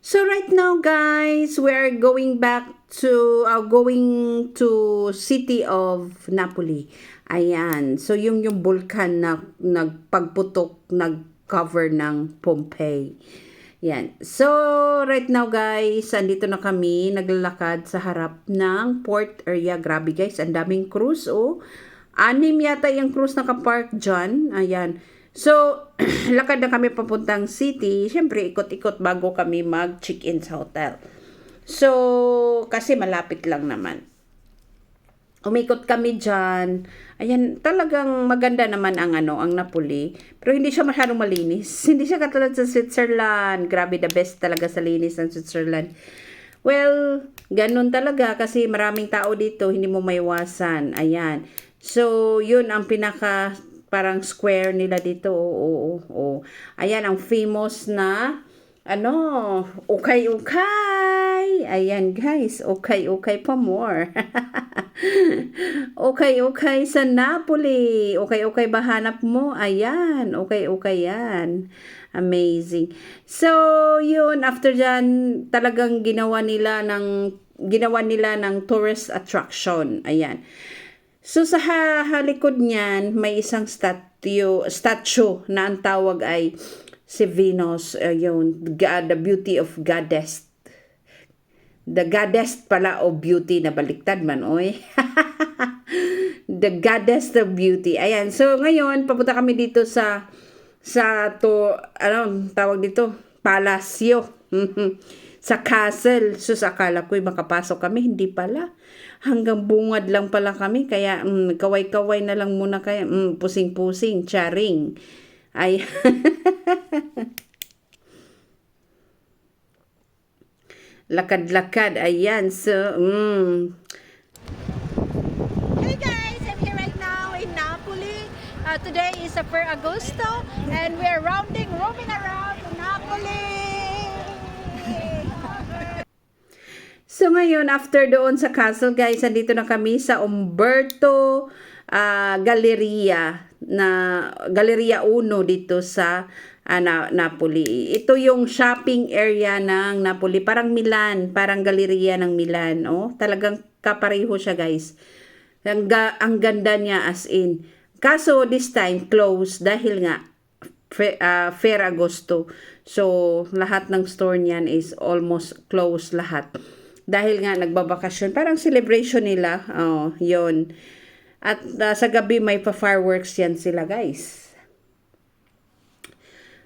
So right now guys, we're going to city of Napoli. Ayan. So yung bulkan na nagpagputok, nag-cover ng Pompeii. Yan. So right now guys, andito na kami naglalakad sa harap ng port area. Grabe guys, ang daming cruise oh. 6 yata yung cruise nakapark dyan. Ayan. So, lakad na kami papuntang city. Siyempre, ikot-ikot bago kami mag-check-in sa hotel. So, kasi malapit lang naman. Umikot kami dyan. Ayan, talagang maganda naman ang ang Napoli. Pero hindi siya masyadong malinis. Hindi siya katulad sa Switzerland. Grabe, the best talaga sa linis ng Switzerland. Well, ganun talaga kasi maraming tao dito, hindi mo maiwasan. Ayan. So, yun ang pinaka parang square nila dito. Oo. Ayan, ang famous na ukay-ukay. Ayan, guys. Ukay-ukay pa more. Ukay-ukay sa Napoli. Ukay-ukay ba hanap mo? Ayan. Ukay-ukay yan. Amazing. So, yun, after dyan, talagang ginawa nila ng tourist attraction. Ayan. So, sa halikod niyan, may isang statue na ang tawag ay si Venus, yun, the beauty of goddess. The goddess pala of beauty, na baliktad man, oy. The goddess of beauty. Ayan. So, ngayon, papunta kami dito tawag dito? Palasyo. Sa castle. So, akala ko'y makapasok kami. Hindi pala. Hanggang bungad lang pala kami. Kaya, kaway-kaway na lang muna kaya. Pusing-pusing. Charing. Ay. Lakad-lakad. Ayan. So, Hey guys, I'm here right now in Napoli. Today is Agosto and we're roaming around Napoli. So ngayon, after doon sa castle, guys, andito na kami sa Umberto Galleria, Galleria 1 dito sa Napoli. Ito yung shopping area ng Napoli. Parang Milan, parang Galleria ng Milan. Oh, talagang kapareho siya, guys. Ang ganda niya as in. Kaso this time, closed dahil nga Fair Agosto. So, lahat ng store niyan is almost closed lahat. Dahil nga nagbabakasyon, parang celebration nila. Oh, yun. At sa gabi may pa-fireworks yan sila, guys.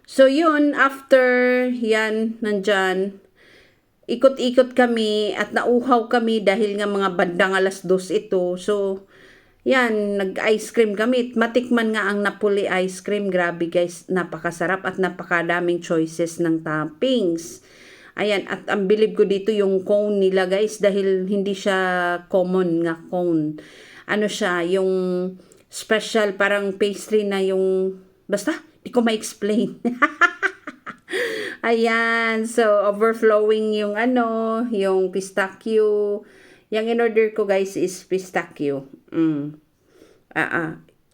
So, yun, after yan, nandyan, ikot-ikot kami at nauhaw kami dahil nga mga bandang 2:00 ito. So, yan, nag-ice cream kami. Matikman nga ang Napoli ice cream. Grabe, guys, napakasarap at napakadaming choices ng toppings. Ayan, at ang bilib ko dito yung cone nila, guys, dahil hindi siya common nga cone. Ano siya, yung special, parang pastry na yung, basta, di ko ma-explain. Ayan, so overflowing yung yung pistachio. Yung in-order ko, guys, is pistachio.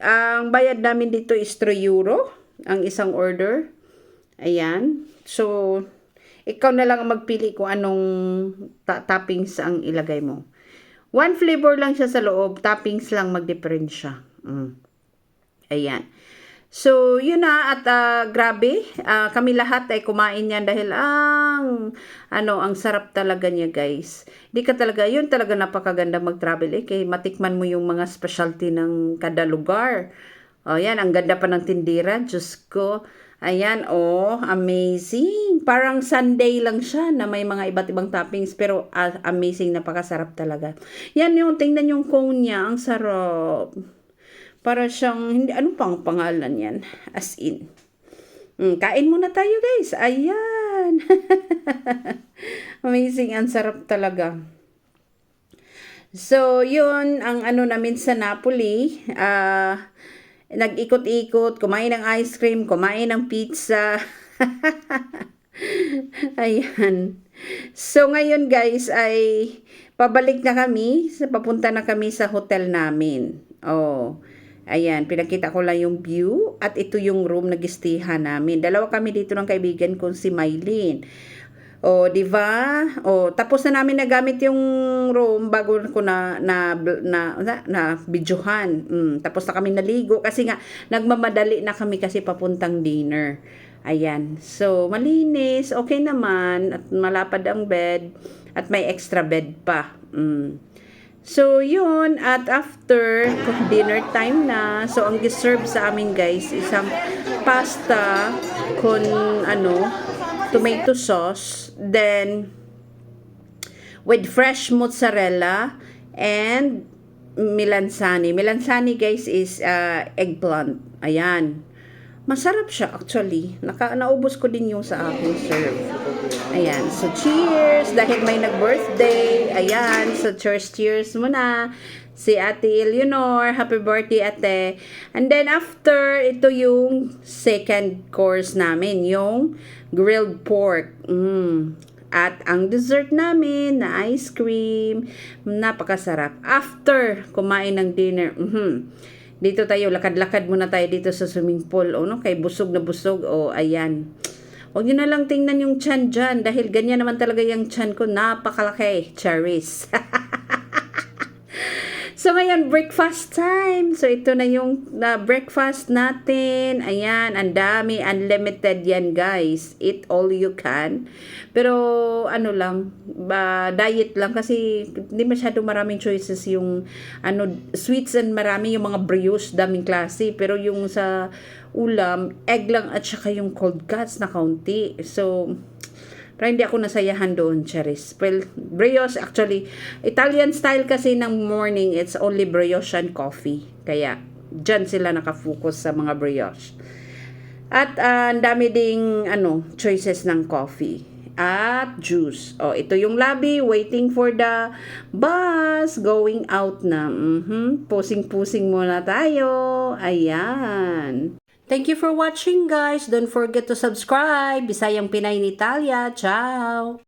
Ang bayad namin dito is 3 euro, ang isang order. Ayan, so ikaw na lang ang magpili kung anong toppings ang ilagay mo. One flavor lang siya sa loob, toppings lang mag-different siya. Ayan. So, yun na at grabe, kami lahat ay kumain yan dahil ang sarap talaga niya, guys. Di ka talaga, yun talaga napakaganda mag-travel kay matikman mo yung mga specialty ng kada lugar. Yan, ang ganda pa ng tindira, Diyos ko. Ayan, amazing. Parang sundae lang siya na may mga iba't ibang toppings pero amazing, napakasarap talaga. Yan yung, tingnan yung cone niya, ang sarap. Para siyang, hindi, ano pang pangalan yan? As in. Kain muna tayo, guys. Ayan. Amazing, ang sarap talaga. So, yun, ang namin sa Napoli. Nag-ikot-ikot, kumain ng ice cream, kumain ng pizza. Ayan. So, ngayon, guys, ay pabalik na kami. Papunta na kami sa hotel namin. Ayan, pinakita ko lang yung view at ito yung room na gistihan namin. Dalawa kami dito ng kaibigan kong si Mylene. O, di ba? O, tapos na namin nagamit yung room bago ko na videohan. Tapos na kami naligo kasi nga nagmamadali na kami kasi papuntang dinner. Ayan. So, malinis, okay naman at malapad ang bed at may extra bed pa. So, yun. At after dinner time na, so, ang giserve sa amin, guys, isang pasta con, tomato sauce. Then, with fresh mozzarella and melanzani. Melanzani, guys, is eggplant. Ayan. Masarap siya, actually. Naubos ko din yung sa aking serve. Ayan. So, cheers! Dahil may nag-birthday. Ayan. So, cheers muna. Si Ate Eleanor. Happy birthday, Ate. And then, after, ito yung second course namin. Yung grilled pork. At ang dessert namin na ice cream. Napakasarap. After kumain ng dinner. Dito tayo, lakad-lakad muna tayo dito sa swimming pool. O, no? Kay busog na busog. O, ayan. Huwag nyo na lang tingnan yung tiyan dyan. Dahil ganyan naman talaga yung tiyan ko. Napakalaki. Cherries. So, ngayon, breakfast time. So, ito na yung breakfast natin. Ayan, ang dami. Unlimited yan, guys. Eat all you can. Pero, diet lang. Kasi, hindi masyado maraming choices yung, sweets and marami yung mga brioche, daming klase. Pero yung sa ulam, egg lang at saka yung cold cuts na kaunti. So, pero hindi ako nasayahan doon, Cheris. Well, brioche, actually, Italian style kasi ng morning, it's only brioche and coffee. Kaya, dyan sila nakafocus sa mga brioche. At, ang dami ding, choices ng coffee. At juice. O, ito yung lobby, waiting for the bus, going out na. Pusing-pusing muna tayo. Ayan. Thank you for watching, guys. Don't forget to subscribe. Bisayang Pinay ni Talia. Ciao!